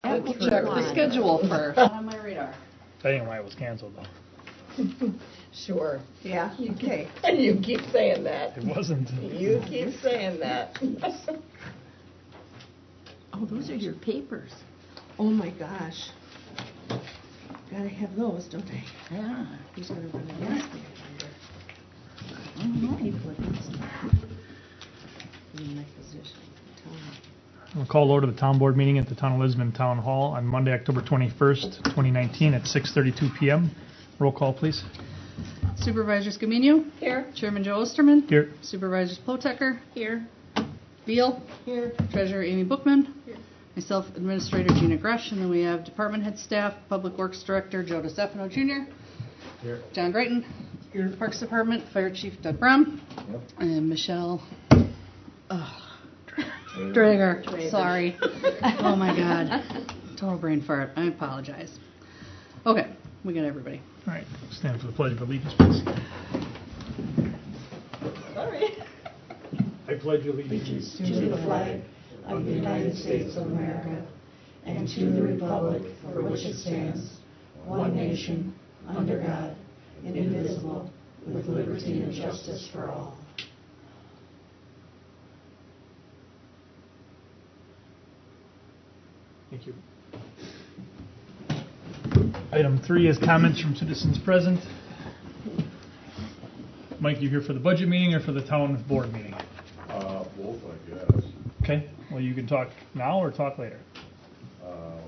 Check the schedule first. On my radar. That ain't why it was canceled, though. Sure. Yeah, okay. And you keep saying that. It wasn't. You keep saying that. Oh, those are your papers. Oh my gosh. Gotta have those, don't I? Yeah. Who's gonna run it next thing? I don't know. People against me. In my position. Tell me. We'll call order the Town Board meeting at the Town of Lisbon Town Hall on Monday, October 21st, 2019 at 6:32 p.m. Roll call, please. Supervisor Scamino. Here. Chairman Joe Osterman. Here. Supervisors Plotecker. Here. Beal. Here. Treasurer Amy Bookman. Here. Myself, Administrator Gina Gresh, and then we have Department Head Staff, Public Works Director Joe DeStefano Jr. Here. John Greighton. Here. Parks Department, Fire Chief Doug Brown. Yep. And Michelle Drager. Sorry. Oh my God. Total brain fart. I apologize. Okay, we got everybody. All right. Stand for the Pledge of Allegiance, please. Sorry. I pledge allegiance to the flag of the United States of America and to the republic for which it stands, one nation, under God, indivisible, with liberty and justice for all. Thank you. Item 3 is comments from citizens present. Mike, you here for the budget meeting or for the town board meeting? Both, I guess. Okay. Well, you can talk now or talk later. I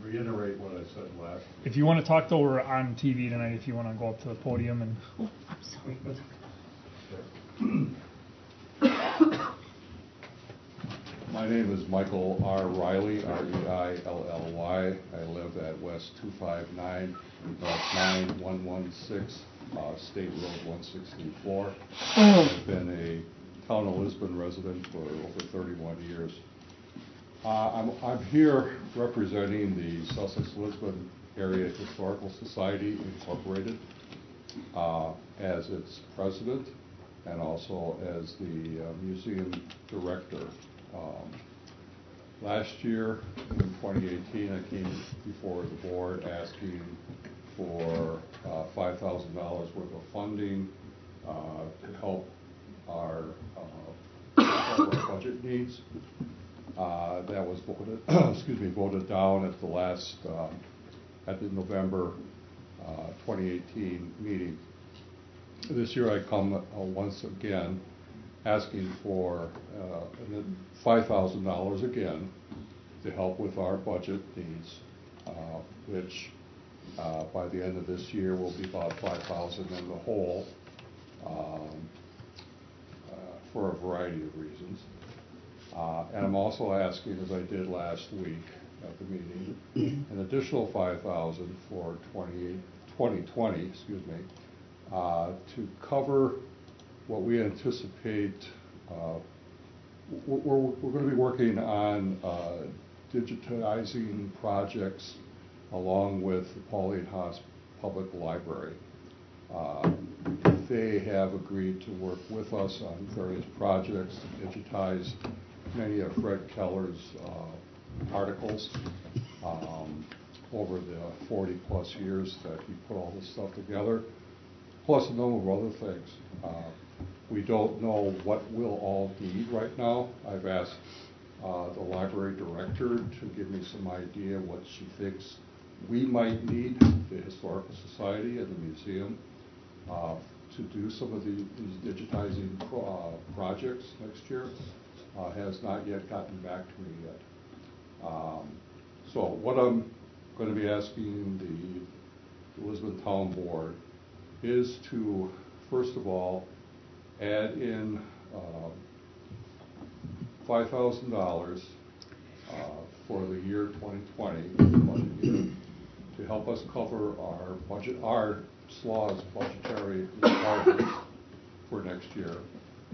reiterate what I said last. If you want to talk, though, we're on TV tonight. If you want to go up to the podium and. Oh, I'm sorry. My name is Michael R. Riley, R-E-I-L-L-Y. I live at West 259, North 9116, State Road 164. I've been a Town of Lisbon resident for over 31 years. I'm here representing the Sussex-Lisbon Area Historical Society, Incorporated, as its president and also as the museum director. Last year, in 2018, I came before the board asking for $5,000 worth of funding to help our budget needs. That was voted, voted down at the last, at the November 2018 meeting. This year I come once again asking for $5,000 again to help with our budget needs, which by the end of this year will be about $5,000 in the hole for a variety of reasons. And I'm also asking, as I did last week at the meeting, an additional $5,000 for 2020, to cover what we anticipate. We're going to be working on digitizing projects along with the Pauline Haas Public Library. They have agreed to work with us on various projects to digitize many of Fred Keller's articles over the 40-plus years that he put all this stuff together, plus a number of other things. We don't know what we'll all need right now. I've asked the library director to give me some idea what she thinks we might need, the Historical Society and the museum, to do some of these digitizing projects next year. Has not yet gotten back to me yet. So what I'm going to be asking the Lisbon Town Board is to, first of all, add in $5,000 for the year 2020, budget year, to help us cover our budget, our SLAW's budgetary requirements for next year.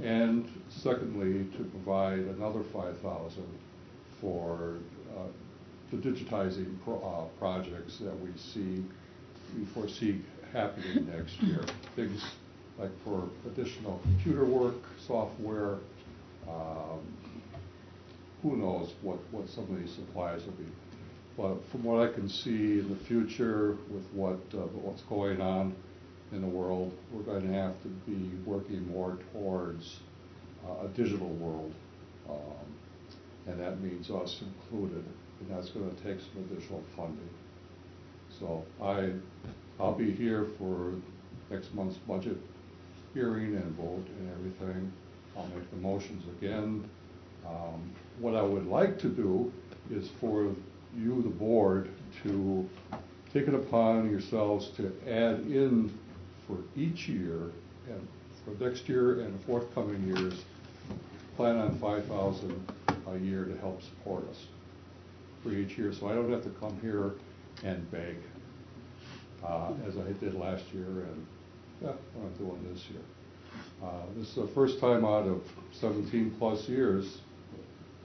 And secondly, to provide another $5,000 for the digitizing projects that we foresee happening next year. Things like for additional computer work, software, who knows what some of these supplies will be. But from what I can see in the future with what's going on in the world, we're going to have to be working more towards a digital world. And that means us included, and that's going to take some additional funding. So I'll be here for next month's budget hearing and vote and everything. I'll make the motions again. What I would like to do is for you, the board, to take it upon yourselves to add in for each year and for next year and the forthcoming years, plan on $5,000 a year to help support us for each year, so I don't have to come here and beg as I did last year and what I'm doing this year. This is the first time out of 17 plus years,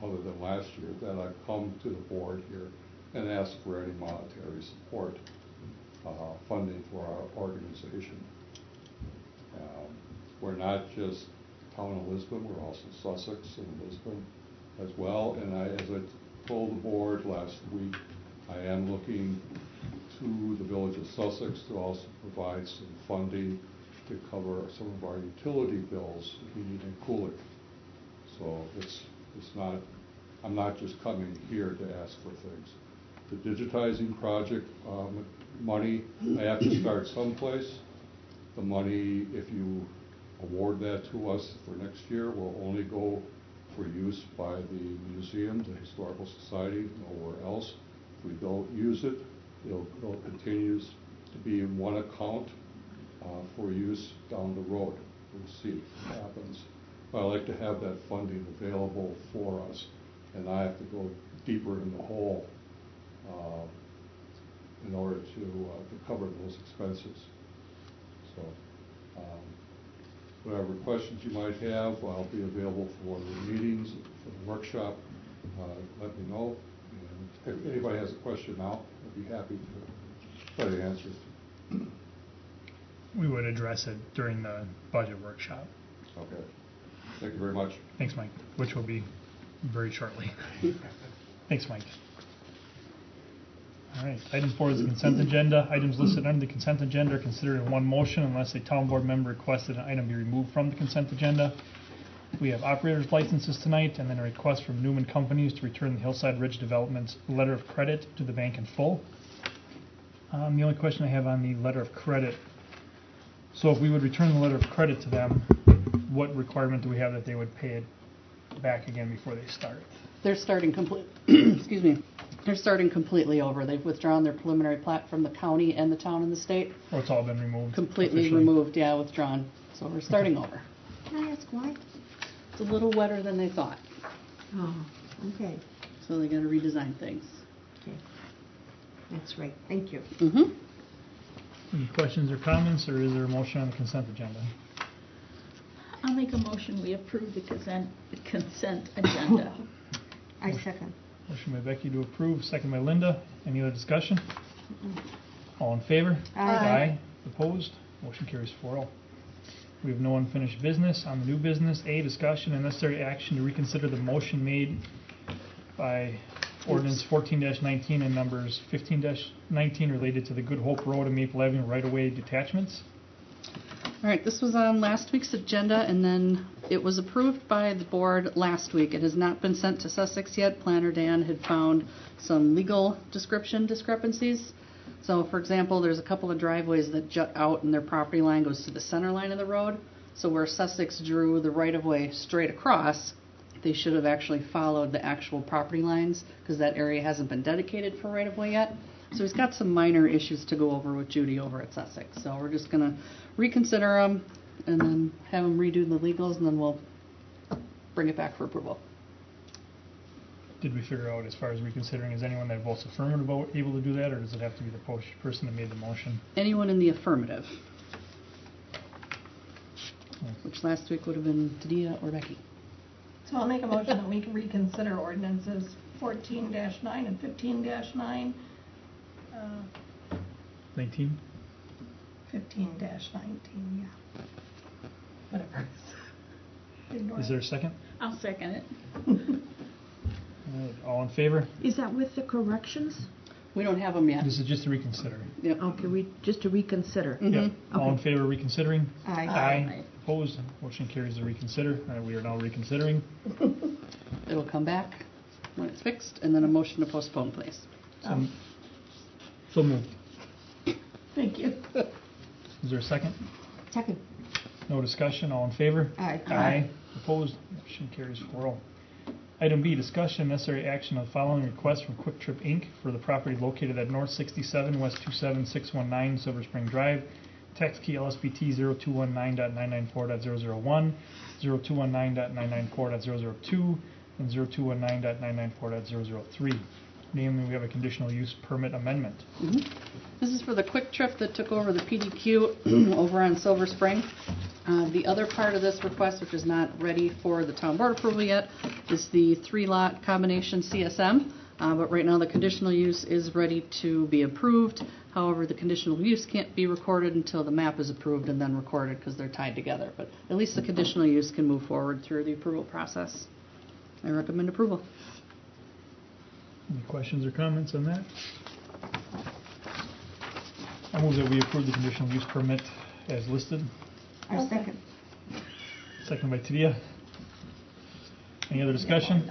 other than last year, that I've come to the board here and asked for any monetary support, funding for our organization. We're not just Town of Lisbon, we're also Sussex and Lisbon as well. And as I told the board last week, I am looking to the village of Sussex to also provide some funding to cover some of our utility bills, heating and cooling. So it's not, I'm not just coming here to ask for things. The digitizing project money, I have to start someplace. The money, if you award that to us for next year, will only go for use by the museum, the Historical Society, nowhere else. If we don't use it, it'll continue to be in one account for use down the road. We'll see what happens. But I like to have that funding available for us, and I have to go deeper in the hole in order to cover those expenses. So whatever questions you might have, I'll be available for the meetings, for the workshop. Let me know. And if anybody has a question now, I'd be happy to try to answer it. We would address it during the budget workshop. Okay. Thank you very much. Thanks, Mike, which will be very shortly. Thanks, Mike. All right, item 4 is the consent agenda. Items listed under the consent agenda are considered in one motion unless a town board member requested an item be removed from the consent agenda. We have operators licenses tonight, and then a request from Newman Companies to return the Hillside Ridge Development's letter of credit to the bank in full. The only question I have on the letter of credit, so if we would return the letter of credit to them, what requirement do we have that they would pay it back again before they start? They're starting excuse me. They're starting completely over. They've withdrawn their preliminary plat from the county and the town and the state. Or it's all been removed? Completely officially? removed, yeah, withdrawn. So we're starting over. Can I ask why? It's a little wetter than they thought. Oh, okay. So they got to redesign things. Okay. That's right. Thank you. Mm-hmm. Any questions or comments, or is there a motion on the consent agenda? I'll make a motion, we approve the consent agenda. I second. Motion by Becky to approve, second by Linda. Any other discussion? All in favor? Aye. Opposed? Motion carries 4-0. We have no unfinished business. On the new business, A, discussion and necessary action to reconsider the motion made by ordinance 14-19 and numbers 15-19 related to the Good Hope Road and Maple Avenue right-of-way detachments. All right, this was on last week's agenda, and then it was approved by the board last week. It has not been sent to Sussex yet. Planner Dan had found some legal description discrepancies. So, for example, there's a couple of driveways that jut out and their property line goes to the center line of the road. So where Sussex drew the right-of-way straight across, they should have actually followed the actual property lines because that area hasn't been dedicated for right-of-way yet. So he's got some minor issues to go over with Judy over at Sussex. So we're just going to reconsider them and then have them redo the legals, and then we'll bring it back for approval. Did we figure out, as far as reconsidering, is anyone that votes affirmative able to do that, or does it have to be the person that made the motion? Anyone in the affirmative, which last week would have been Tadia or Becky. So I'll make a motion that we can reconsider ordinances 14-9 and 15-9. 19? 15-19, yeah. Whatever. Ignore Is it. there a second? I'll second it. All right, all in favor? Is that with the corrections? We don't have them yet. This is just to reconsider. Yep. Okay, just to reconsider. Yep. All in favor of reconsidering? Aye. Aye. Opposed? Motion carries to reconsider. All right, we are now reconsidering. It'll come back when it's fixed, and then a motion to postpone, please. So moved. Thank you. Is there a second? Second. No discussion, all in favor? Aye. Aye. Opposed? Motion carries 4-0. Item B, discussion and necessary action of the following request from Quick Trip Inc. for the property located at North 67 West 27619 Silver Spring Drive. Tax key LSBT 0219.994.001, 0219.994.002, and 0219.994.003. Namely, we have a conditional use permit amendment. This is for the Quick Trip that took over the PDQ over on Silver Spring. The other part of this request, which is not ready for the town board approval yet, is the 3-lot combination CSM. But right now, the conditional use is ready to be approved. However, the conditional use can't be recorded until the map is approved and then recorded because they're tied together. But at least the conditional use can move forward through the approval process. I recommend approval. Any questions or comments on that? I move that we approve the conditional use permit as listed. Our second. Second by Tadia. Any other discussion?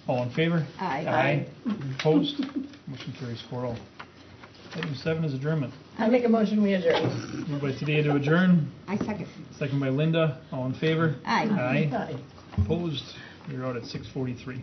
All in favor? Aye. Opposed? Motion carries 4-0. Item 7 is adjournment. I make a motion, we adjourn. Moved by Tadia to adjourn. I second. Second by Linda. All in favor? Aye. Aye. Aye. Opposed? You're out at 6:43.